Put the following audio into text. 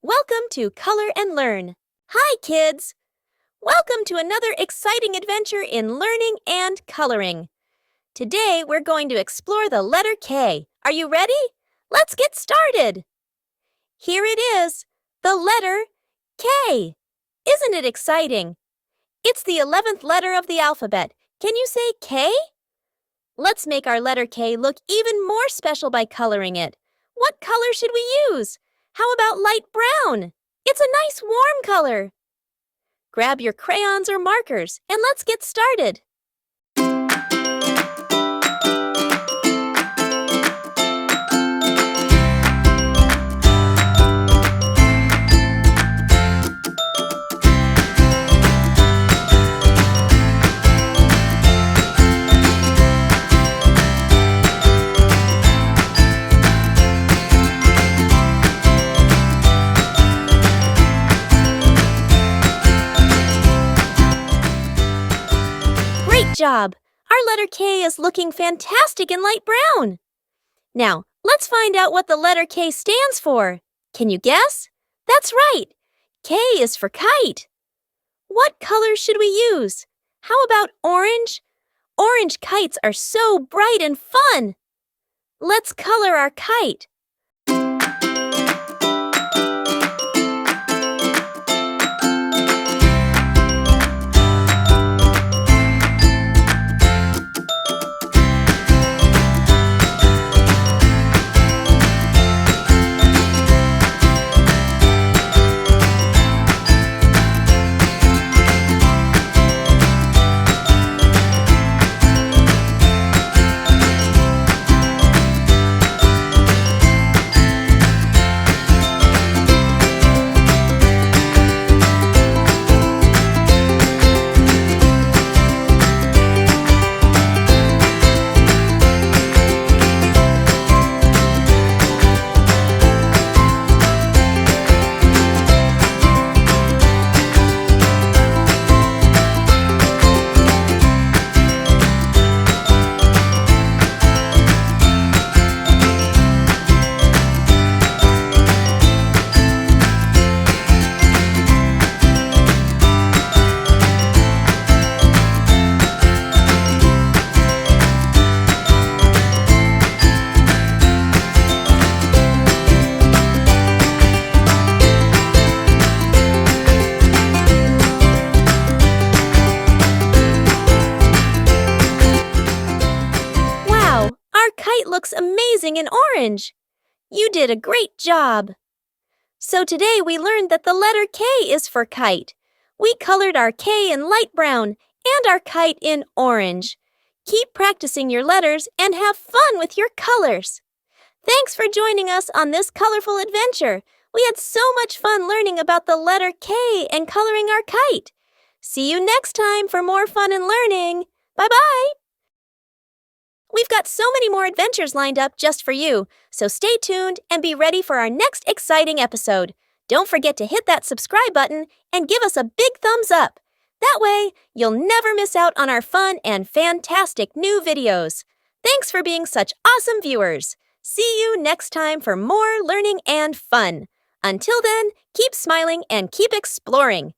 Welcome to Color and Learn. Hi, kids! Welcome to another exciting adventure in learning and coloring. Today, we're going to explore the letter K. Are you ready? Let's get started! Here it is, the letter K. Isn't it exciting? It's the 11th letter of the alphabet. Can you say K? Let's make our letter K look even more special by coloring it. What color should we use? How about light brown? It's a nice warm color. Grab your crayons or markers and let's get started. Great job! Our letter K is looking fantastic in light brown. Now, let's find out what the letter K stands for. Can you guess? That's right. K is for kite. What color should we use? How about orange? Orange kites are so bright and fun. Let's color our kite. Kite looks amazing in orange. You did a great job. So today we learned that the letter K is for kite. We colored our K in light brown and our kite in orange. Keep practicing your letters and have fun with your colors. Thanks for joining us on this colorful adventure. We had so much fun learning about the letter K and coloring our kite. See you next time for more fun and learning. Bye-bye. We've got so many more adventures lined up just for you, so stay tuned and be ready for our next exciting episode. Don't forget to hit that subscribe button and give us a big thumbs up. That way, you'll never miss out on our fun and fantastic new videos. Thanks for being such awesome viewers. See you next time for more learning and fun. Until then, keep smiling and keep exploring.